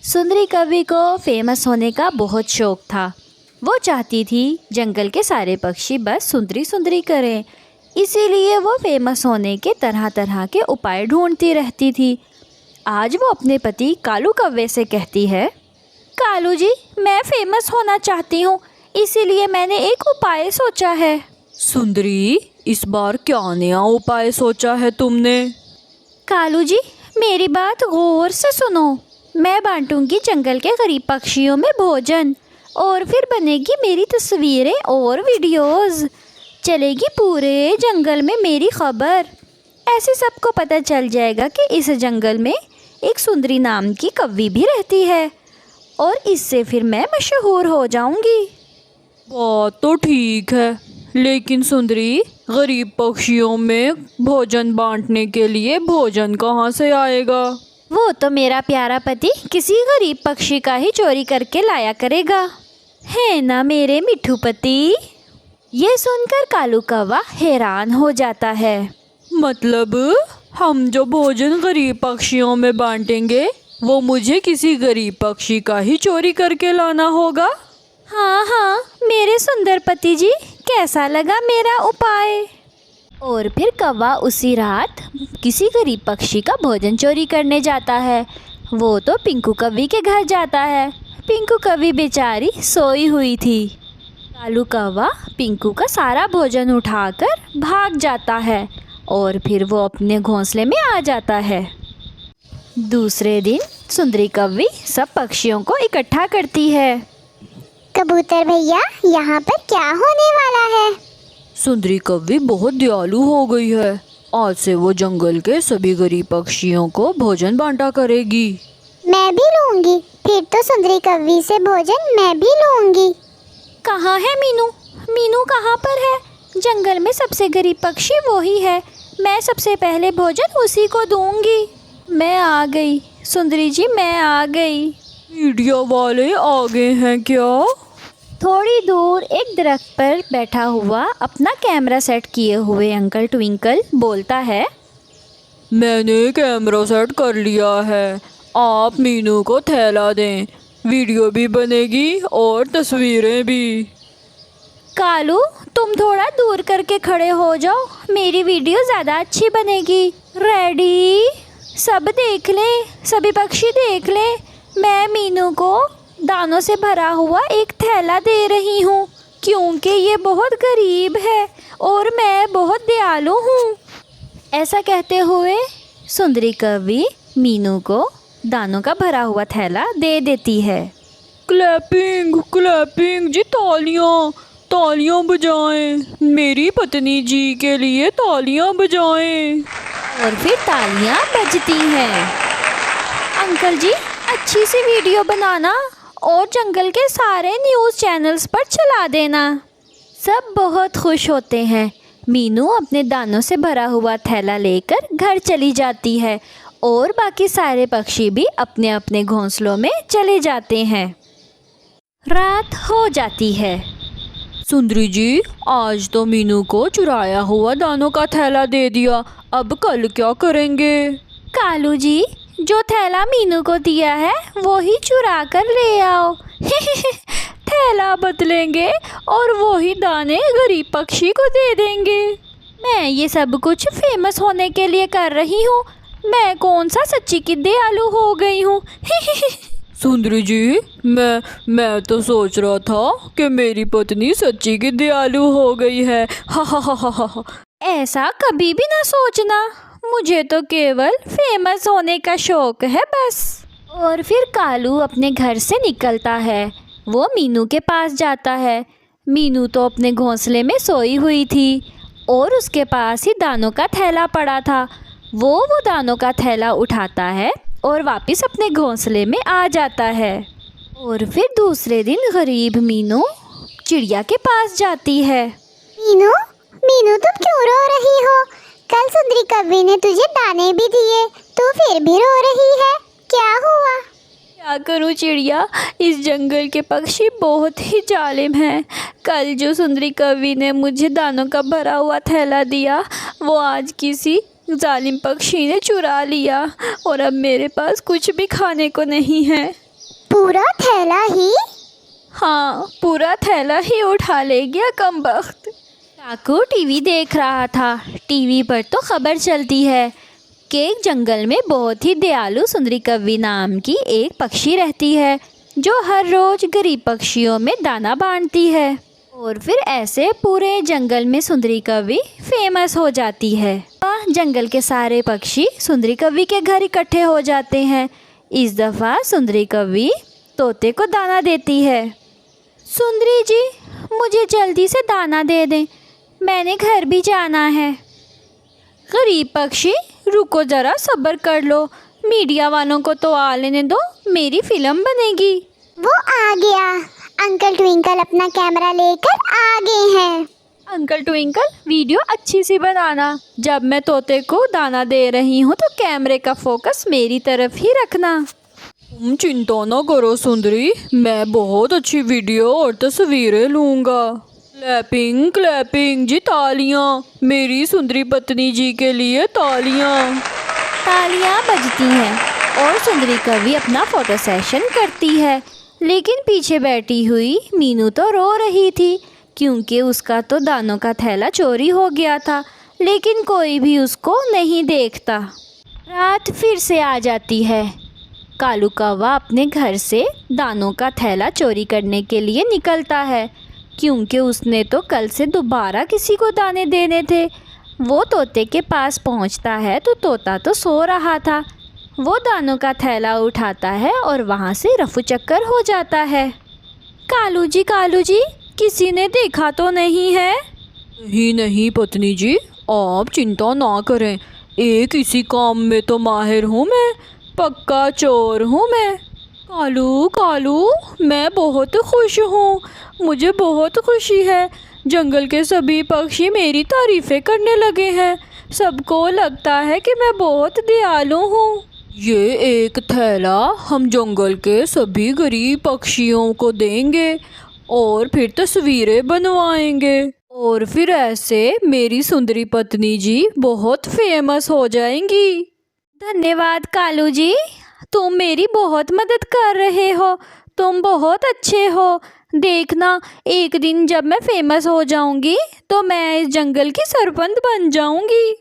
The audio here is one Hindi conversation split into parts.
सुंदरी कवि को फेमस होने का बहुत शौक था। वो चाहती थी जंगल के सारे पक्षी बस सुंदरी सुंदरी करें, इसीलिए वो फेमस होने के तरह तरह के उपाय ढूंढती रहती थी। आज वो अपने पति कालू कौवे से कहती है, कालू जी, मैं फेमस होना चाहती हूँ, इसीलिए मैंने एक उपाय सोचा है। सुंदरी, इस बार क्या नया उपाय सोचा है तुमने? कालू जी, मेरी बात गौर से सुनो। मैं बांटूंगी जंगल के गरीब पक्षियों में भोजन, और फिर बनेगी मेरी तस्वीरें और वीडियोस। चलेगी पूरे जंगल में मेरी खबर। ऐसे सबको पता चल जाएगा कि इस जंगल में एक सुंदरी नाम की कव्वी भी रहती है, और इससे फिर मैं मशहूर हो जाऊंगी। बात तो ठीक है, लेकिन सुंदरी, गरीब पक्षियों में भोजन बांटने के लिए भोजन कहाँ से आएगा? वो तो मेरा प्यारा पति किसी गरीब पक्षी का ही चोरी करके लाया करेगा, है ना मेरे मिठू पति। ये सुनकर कालू कौवा हैरान हो जाता है। मतलब हम जो भोजन गरीब पक्षियों में बांटेंगे वो मुझे किसी गरीब पक्षी का ही चोरी करके लाना होगा? हाँ हाँ मेरे सुंदर पति जी, कैसा लगा मेरा उपाय? और फिर कौवा उसी रात किसी गरीब पक्षी का भोजन चोरी करने जाता है। वो तो पिंकू कवि के घर जाता है। पिंकू कवि बेचारी सोई हुई थी। कालू कौवा पिंकू का सारा भोजन उठाकर भाग जाता है, और फिर वो अपने घोंसले में आ जाता है। दूसरे दिन सुंदरी कवि सब पक्षियों को इकट्ठा करती है। कबूतर भैया, यहाँ पर क्या होने वाला है? सुंदरी कव्वी बहुत दयालु हो गई है। आज से वो जंगल के सभी गरीब पक्षियों को भोजन बांटा करेगी। मैं भी लूँगी, फिर तो सुंदरी कव्वी से भोजन मैं भी लूँगी। कहाँ है मीनू? मीनू कहाँ पर है? जंगल में सबसे गरीब पक्षी वो ही है। मैं सबसे पहले भोजन उसी को दूंगी। मैं आ गई सुंदरी जी, मैं आ गई। मीडिया वाले आ गए हैं क्या? थोड़ी दूर एक दरख्त पर बैठा हुआ अपना कैमरा सेट किए हुए अंकल ट्विंकल बोलता है, मैंने कैमरा सेट कर लिया है। आप मीनू को थैला दें, वीडियो भी बनेगी और तस्वीरें भी। कालू, तुम थोड़ा दूर करके खड़े हो जाओ, मेरी वीडियो ज़्यादा अच्छी बनेगी। रेडी? सब देख ले, सभी पक्षी देख ले। मैं मीनू को दानों से भरा हुआ एक थैला दे रही हूँ, क्योंकि ये बहुत गरीब है और मैं बहुत दयालु हूँ। ऐसा कहते हुए सुंदरी कवि मीनू को दानों का भरा हुआ थैला दे देती है। क्लैपिंग क्लैपिंग जी, तालियां तालियां बजाएं, मेरी पत्नी जी के लिए तालियां बजाएं। और फिर तालियां बजती हैं। अंकल जी, अच्छी सी वीडियो बनाना और जंगल के सारे न्यूज़ चैनल्स पर चला देना। सब बहुत खुश होते हैं। मीनू अपने दानों से भरा हुआ थैला लेकर घर चली जाती है, और बाकी सारे पक्षी भी अपने अपने घोंसलों में चले जाते हैं। रात हो जाती है। सुंदरी जी, आज तो मीनू को चुराया हुआ दानों का थैला दे दिया, अब कल क्या करेंगे? कालू जी, जो थैला मीनू को दिया है वो ही चुरा कर ले आओ। थैला बदलेंगे और वो ही दाने गरीब पक्षी को दे देंगे। मैं ये सब कुछ फेमस होने के लिए कर रही हूँ। मैं कौन सा सच्ची की दयालु हो गई हूँ। सुंदरी जी, मैं तो सोच रहा था कि मेरी पत्नी सच्ची की दयालु हो गई है। हा हा हा हा हा। ऐसा कभी भी ना सोचना, मुझे तो केवल फेमस होने का शौक है बस। और फिर कालू अपने घर से निकलता है। वो मीनू के पास जाता है। मीनू तो अपने घोंसले में सोई हुई थी, और उसके पास ही दानों का थैला पड़ा था। वो दानों का थैला उठाता है और वापस अपने घोंसले में आ जाता है। और फिर दूसरे दिन गरीब मीनू चिड़िया के पास जाती है। मीनू, मीनू, तुम क्यों रो रही हो? कल सुंदरी कव्वी ने तुझे दाने भी दिए, तू फिर भी रो रही है, क्या हुआ? क्या करूं चिड़िया, इस जंगल के पक्षी बहुत ही जालिम हैं। कल जो सुंदरी कवि ने मुझे दानों का भरा हुआ थैला दिया, वो आज किसी जालिम पक्षी ने चुरा लिया, और अब मेरे पास कुछ भी खाने को नहीं है। पूरा थैला ही? हाँ, पूरा थैला ही उठा ले गया कमबख्त। काकू टीवी देख रहा था। टीवी पर तो खबर चलती है कि एक जंगल में बहुत ही दयालु सुंदरी कव्वी नाम की एक पक्षी रहती है जो हर रोज़ गरीब पक्षियों में दाना बांटती है। और फिर ऐसे पूरे जंगल में सुंदरी कव्वी फेमस हो जाती है। जंगल के सारे पक्षी सुंदरी कव्वी के घर इकट्ठे हो जाते हैं। इस दफ़ा सुंदरी कव्वी तोते को दाना देती है। सुंदरी जी, मुझे जल्दी से दाना दे दें, मैंने घर भी जाना है। गरीब पक्षी, रुको ज़रा, सब्र कर लो, मीडिया वालों को तो आ लेने दो, मेरी फिल्म बनेगी। वो आ गया। अंकल ट्विंकल अपना कैमरा लेकर आ गए हैं। अंकल ट्विंकल, वीडियो अच्छी सी बनाना। जब मैं तोते को दाना दे रही हूँ तो कैमरे का फोकस मेरी तरफ ही रखना। तुम चिंता ना करो सुंदरी, मैं बहुत अच्छी वीडियो और तस्वीरें लूँगा। क्लैपिंग क्लैपिंग जी, तालियाँ, मेरी सुंदरी पत्नी जी के लिए तालियाँ। तालियां बजती हैं और सुंदरी कव्वी अपना फोटो सेशन करती है। लेकिन पीछे बैठी हुई मीनू तो रो रही थी क्योंकि उसका तो दानों का थैला चोरी हो गया था, लेकिन कोई भी उसको नहीं देखता। रात फिर से आ जाती है। कालू कौवा अपने घर से दानों का थैला चोरी करने के लिए निकलता है क्योंकि उसने तो कल से दोबारा किसी को दाने देने थे। वो तोते के पास पहुंचता है तो तोता तो सो रहा था। वो दानों का थैला उठाता है और वहाँ से रफू चक्कर हो जाता है। कालू जी, किसी ने देखा तो नहीं है? नहीं नहीं पत्नी जी, आप चिंता ना करें, एक इसी काम में तो माहिर हूँ मैं, पक्का चोर हूँ मैं। कालू, मैं बहुत खुश हूँ, मुझे बहुत खुशी है। जंगल के सभी पक्षी मेरी तारीफ़ें करने लगे हैं। सबको लगता है कि मैं बहुत दयालु हूँ। ये एक थैला हम जंगल के सभी गरीब पक्षियों को देंगे और फिर तस्वीरें बनवाएंगे और फिर ऐसे मेरी सुंदरी पत्नी जी बहुत फेमस हो जाएंगी। धन्यवाद कालू जी, तुम मेरी बहुत मदद कर रहे हो, तुम बहुत अच्छे हो। देखना, एक दिन जब मैं फेमस हो जाऊंगी तो मैं इस जंगल की सरपंच बन जाऊंगी।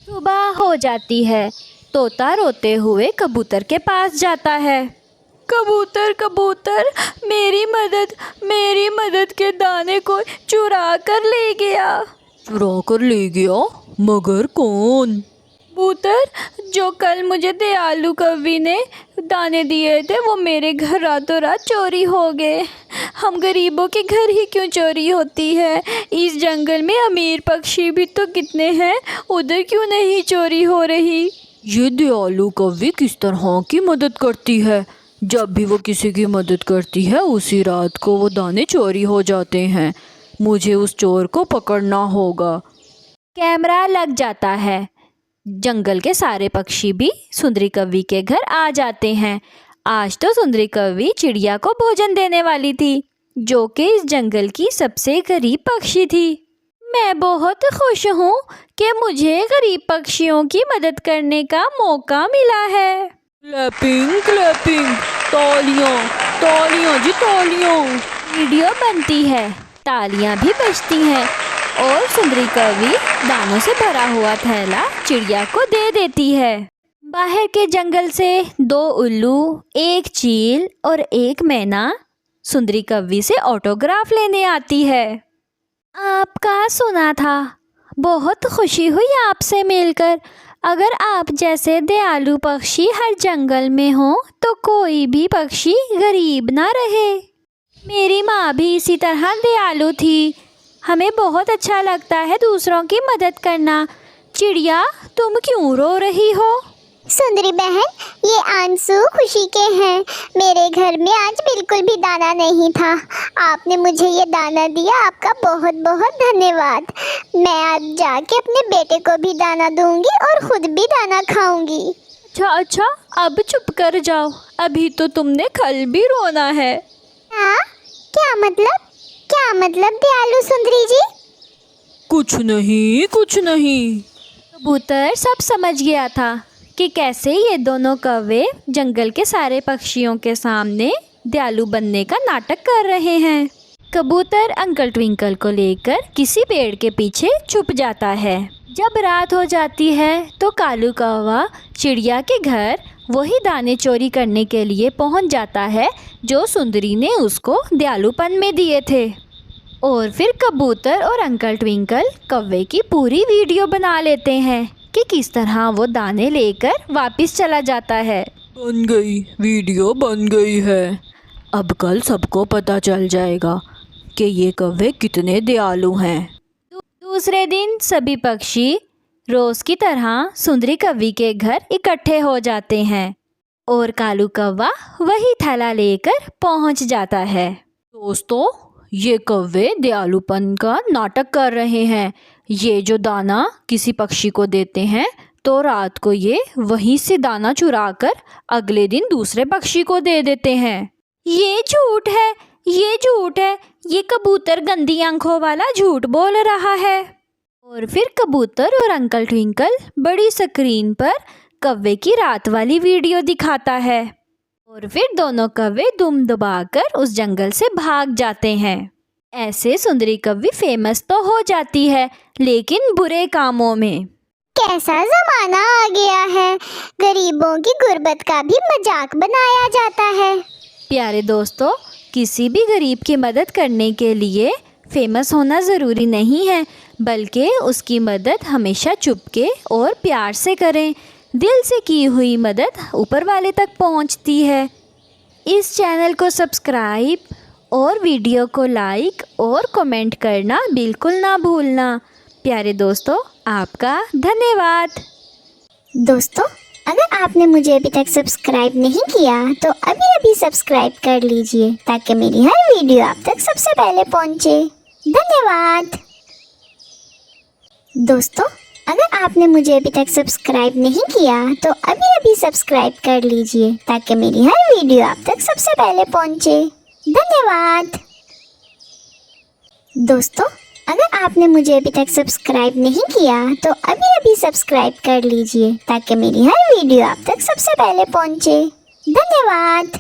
सुबह हो जाती है। तोता रोते हुए कबूतर के पास जाता है। कबूतर, मेरी मदद के दाने को चुरा कर ले गया। चुरा कर ले गया? मगर कौन? कबूतर, जो कल मुझे दयालु कव्वी ने दाने दिए थे वो मेरे घर रातों रात चोरी हो गए। हम गरीबों के घर ही क्यों चोरी होती है? इस जंगल में अमीर पक्षी भी तो कितने हैं, उधर क्यों नहीं चोरी हो रही? ये दयालु कव्वी किस तरह की मदद करती है? जब भी वो किसी की मदद करती है उसी रात को वो दाने चोरी हो जाते हैं। मुझे उस चोर को पकड़ना होगा। कैमरा लग जाता है। जंगल के सारे पक्षी भी सुंदरी कव्वी के घर आ जाते हैं। आज तो सुंदरी कव्वी चिड़िया को भोजन देने वाली थी, जो कि इस जंगल की सबसे गरीब पक्षी थी। मैं बहुत खुश हूँ कि मुझे गरीब पक्षियों की मदद करने का मौका मिला है। क्लैपिंग, तालियां जी, तालियां। वीडियो बनती है, तालियां भी बजती हैं और सुंदरी कव्वी दानों से भरा हुआ थैला चिड़िया को दे देती है। बाहर के जंगल से 2 उल्लू, 1 चील और 1 मैना सुंदरी कव्वी से ऑटोग्राफ लेने आती है। आपका सुना था, बहुत खुशी हुई आपसे मिलकर। अगर आप जैसे दयालु पक्षी हर जंगल में हो तो कोई भी पक्षी गरीब ना रहे। मेरी माँ भी इसी तरह दयालु थी। हमें बहुत अच्छा लगता है दूसरों की मदद करना। चिड़िया, तुम क्यों रो रही हो? सुंदरी बहन, ये आंसू खुशी के हैं। मेरे घर में आज बिल्कुल भी दाना नहीं था। आपने मुझे ये दाना दिया, आपका बहुत बहुत धन्यवाद। मैं आज जाके अपने बेटे को भी दाना दूंगी और खुद भी दाना खाऊंगी। अच्छा, अब चुप कर जाओ, अभी तो तुमने कल भी रोना है। हाँ, क्या मतलब दयालु सुंदरी जी? कुछ नहीं। कबूतर सब समझ गया था कि कैसे ये दोनों कौवे जंगल के सारे पक्षियों के सामने दयालु बनने का नाटक कर रहे हैं। कबूतर अंकल ट्विंकल को लेकर किसी पेड़ के पीछे छुप जाता है। जब रात हो जाती है तो कालू कौवा चिड़िया के घर वही दाने चोरी करने के लिए पहुंच जाता है जो सुंदरी ने उसको दयालुपन में दिए थे। और फिर कबूतर और अंकल ट्विंकल कौवे की पूरी वीडियो बना लेते हैं कि किस तरह वो दाने लेकर वापस चला जाता है। बन गई, वीडियो बन गई है। अब कल सबको पता चल जाएगा कि ये कौवे कितने दयालु हैं। दूसरे दिन सभी पक्षी रोज की तरह सुंदरी कौवी के घर इकट्ठे हो जाते हैं और कालू कौवा वही थैला लेकर पहुंच जाता है। दोस्तों, ये कौवे दयालुपन का नाटक कर रहे हैं। ये जो दाना किसी पक्षी को देते हैं तो रात को ये वहीं से दाना चुराकर अगले दिन दूसरे पक्षी को दे देते हैं। ये झूठ है, ये झूठ है, ये कबूतर गंदी आंखों वाला झूठ बोल रहा है। और फिर कबूतर और अंकल ट्विंकल बड़ी स्क्रीन पर कौवे की रात वाली वीडियो दिखाता है और फिर दोनों कौवे दुम दबाकर उस जंगल से भाग जाते हैं। ऐसे सुंदरी कौवी फेमस तो हो जाती है, लेकिन बुरे कामों में। कैसा जमाना आ गया है, गरीबों की गुर्बत का भी मजाक बनाया जाता है। प्यारे दोस्तों, किसी भी गरीब की मदद करने के लिए फेमस होना ज़रूरी नहीं है, बल्कि उसकी मदद हमेशा चुपके और प्यार से करें। दिल से की हुई मदद ऊपर वाले तक पहुंचती है। इस चैनल को सब्सक्राइब और वीडियो को लाइक और कमेंट करना बिल्कुल ना भूलना। प्यारे दोस्तों, आपका धन्यवाद। दोस्तों, अगर आपने मुझे अभी तक सब्सक्राइब नहीं किया तो अभी सब्सक्राइब कर लीजिए ताकि मेरी हर वीडियो आप तक सबसे पहले पहुंचे। धन्यवाद। दोस्तों, अगर आपने मुझे अभी तक सब्सक्राइब नहीं किया तो अभी सब्सक्राइब कर लीजिए ताकि मेरी हर वीडियो आप तक सबसे पहले पहुंचे। धन्यवाद। दोस्तों, अगर आपने मुझे अभी तक सब्सक्राइब नहीं किया तो अभी सब्सक्राइब कर लीजिए ताकि मेरी हर वीडियो आप तक सबसे पहले पहुंचे। धन्यवाद।